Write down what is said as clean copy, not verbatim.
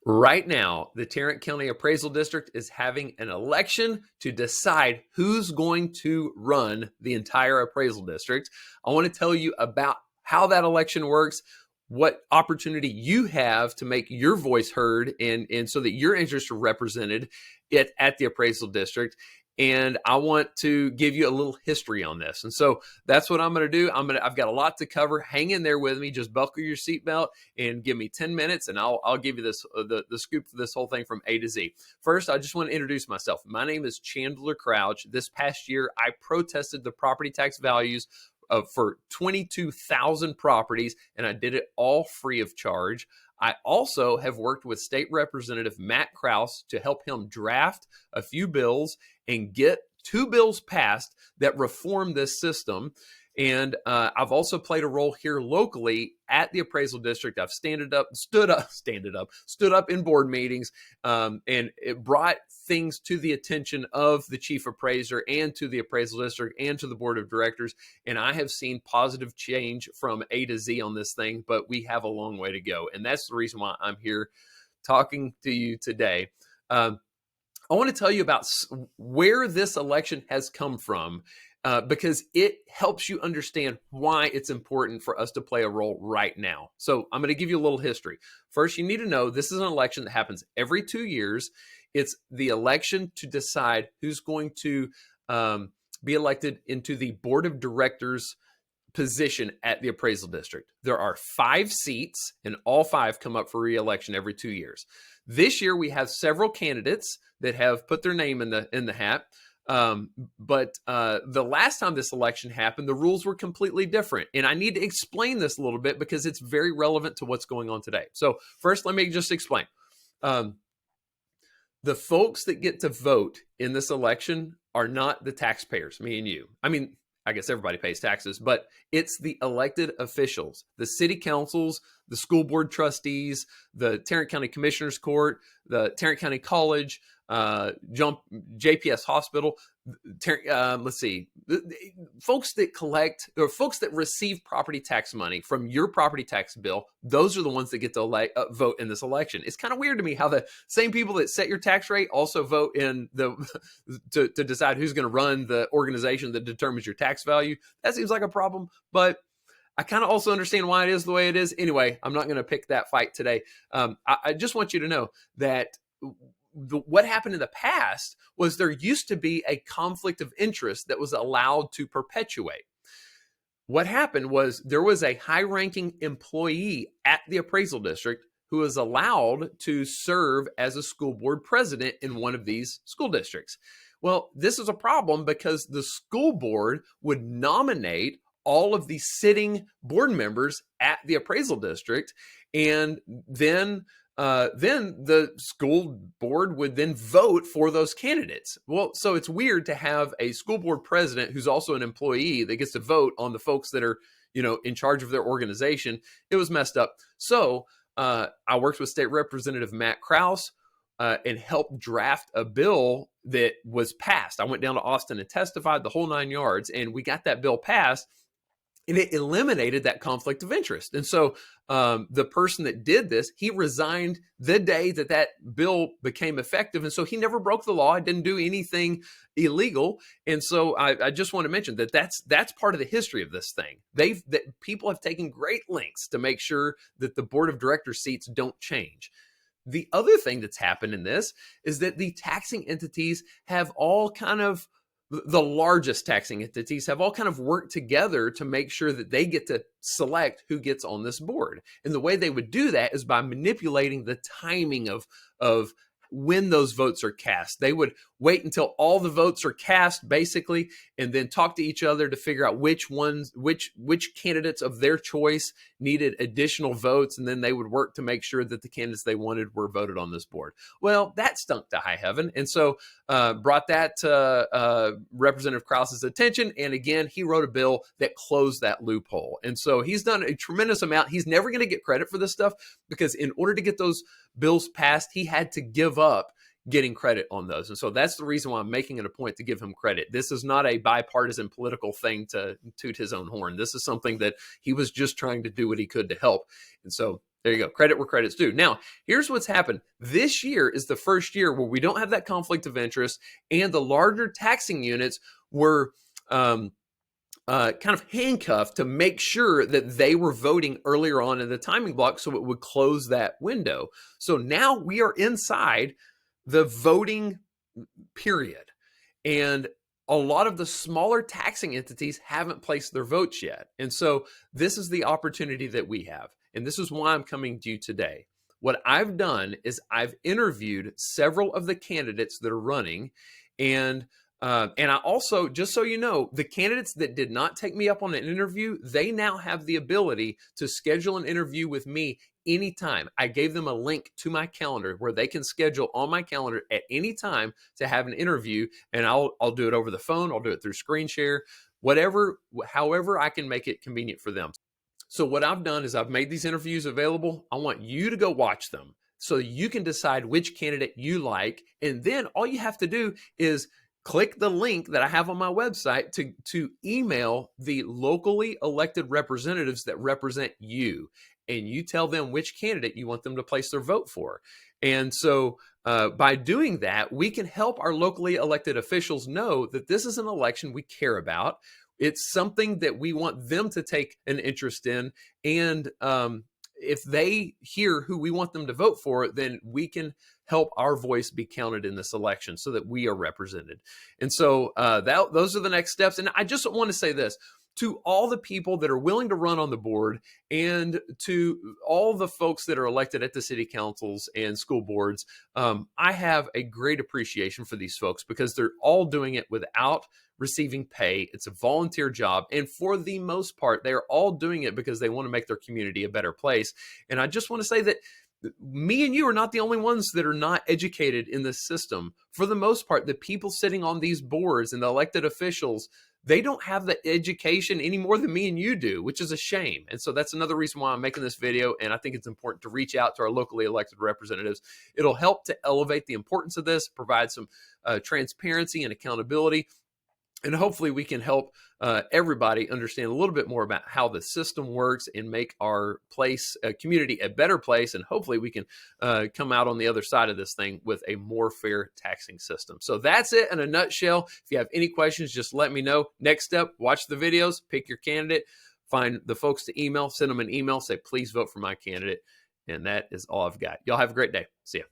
Right now, the Tarrant County Appraisal District is having an election to decide who's going to run the entire appraisal district. I want to tell you about how that election works, what opportunity you have to make your voice heard and so that your interests are represented at the appraisal district. And I want to give you a little history on this. And so that's what I'm going to do. I've got a lot to cover. Hang in there with me. Just buckle your seatbelt and give me 10 minutes, and I'll give you this the scoop for this whole thing from A to Z. First, I just want to introduce myself. My name is Chandler Crouch. This past year, I protested the property tax values for 22,000 properties, and I did it all free of charge. I also have worked with State Representative Matt Krause to help him draft a few bills and get 2 bills passed that reform this system. And I've also played a role here locally at the appraisal district. I've stood up in board meetings, and it brought things to the attention of the chief appraiser and to the appraisal district and to the board of directors. And I have seen positive change from A to Z on this thing, but we have a long way to go. And that's the reason why I'm here talking to you today. I want to tell you about where this election has come from, because it helps you understand why it's important for us to play a role right now. So I'm going to give you a little history. First, you need to know this is an election that happens every 2 years. It's the election to decide who's going to be elected into the board of directors position at the appraisal district. There are 5 seats, and all 5 come up for re-election every 2 years. This year, we have several candidates that have put their name in the hat. But the last time this election happened, the rules were completely different. And I need to explain this a little bit because it's very relevant to what's going on today. So first, let me just explain. The folks that get to vote in this election are not the taxpayers, me and you. I mean, I guess everybody pays taxes, but it's the elected officials, the city councils, the school board trustees, the Tarrant County Commissioners Court, the Tarrant County College, JPS Hospital. Let's see, folks that collect or folks that receive property tax money from your property tax bill, those are the ones that get to vote in this election. It's kind of weird to me how the same people that set your tax rate also vote in to decide who's going to run the organization that determines your tax value. That seems like a problem, but I kind of also understand why it is the way it is. Anyway, I'm not going to pick that fight today. I just want you to know that what happened in the past was there used to be a conflict of interest that was allowed to perpetuate. What happened was there was a high-ranking employee at the appraisal district who was allowed to serve as a school board president in one of these school districts. Well, this is a problem because the school board would nominate all of the sitting board members at the appraisal district, and then the school board would then vote for those candidates. Well, so it's weird to have a school board president who's also an employee that gets to vote on the folks that are, in charge of their organization. It was messed up. So I worked with State Representative Matt Krause and helped draft a bill that was passed. I went down to Austin and testified the whole 9 yards, and we got that bill passed. And it eliminated that conflict of interest. And so the person that did this, he resigned the day that bill became effective. And so he never broke the law. I didn't do anything illegal. And so I just want to mention that that's part of the history of this thing. People have taken great lengths to make sure that the board of directors seats don't change. The other thing that's happened in this is that the taxing entities have all kind of the largest taxing entities have all kind of worked together to make sure that they get to select who gets on this board. And the way they would do that is by manipulating the timing of when those votes are cast. They would wait until all the votes are cast, basically, and then talk to each other to figure out which candidates of their choice needed additional votes, and then they would work to make sure that the candidates they wanted were voted on this board. Well, that stunk to high heaven, and so brought that to Representative Krause's attention, and again, he wrote a bill that closed that loophole. And so he's done a tremendous amount. He's never going to get credit for this stuff because in order to get those bills passed, he had to give up getting credit on those. And so that's the reason why I'm making it a point to give him credit. This is not a bipartisan political thing to toot his own horn. This is something that he was just trying to do what he could to help. And so There you go. Credit where credit's due. Now, here's what's happened. This year is the first year where we don't have that conflict of interest, and the larger taxing units were kind of handcuffed to make sure that they were voting earlier on in the timing block so it would close that window. So now we are inside the voting period. And a lot of the smaller taxing entities haven't placed their votes yet. And so this is the opportunity that we have. And this is why I'm coming to you today. What I've done is I've interviewed several of the candidates that are running. And I also, just so you know, the candidates that did not take me up on an interview, they now have the ability to schedule an interview with me anytime. I gave them a link to my calendar where they can schedule on my calendar at any time to have an interview, and I'll do it over the phone. I'll do it through screen share, whatever, however I can make it convenient for them. So what I've done is I've made these interviews available. I want you to go watch them so you can decide which candidate you like. And then all you have to do is click the link that I have on my website to email the locally elected representatives that represent you. And you tell them which candidate you want them to place their vote for. And so by doing that, we can help our locally elected officials know that this is an election we care about. It's something that we want them to take an interest in. And if they hear who we want them to vote for, then we can help our voice be counted in this election so that we are represented. And so those are the next steps. And I just want to say this to all the people that are willing to run on the board, and to all the folks that are elected at the city councils and school boards. I have a great appreciation for these folks because they're all doing it without receiving pay. It's a volunteer job. And for the most part, they're all doing it because they want to make their community a better place. And I just want to say that me and you are not the only ones that are not educated in this system. For the most part, the people sitting on these boards and the elected officials, they don't have the education any more than me and you do, which is a shame. And so that's another reason why I'm making this video. And I think it's important to reach out to our locally elected representatives. It'll help to elevate the importance of this, provide some transparency and accountability. And hopefully we can help everybody understand a little bit more about how the system works and make our community a better place. And hopefully we can come out on the other side of this thing with a more fair taxing system. So that's it in a nutshell. If you have any questions, just let me know. Next step, watch the videos, pick your candidate, find the folks to email, send them an email, say, please vote for my candidate. And that is all I've got. Y'all have a great day. See ya.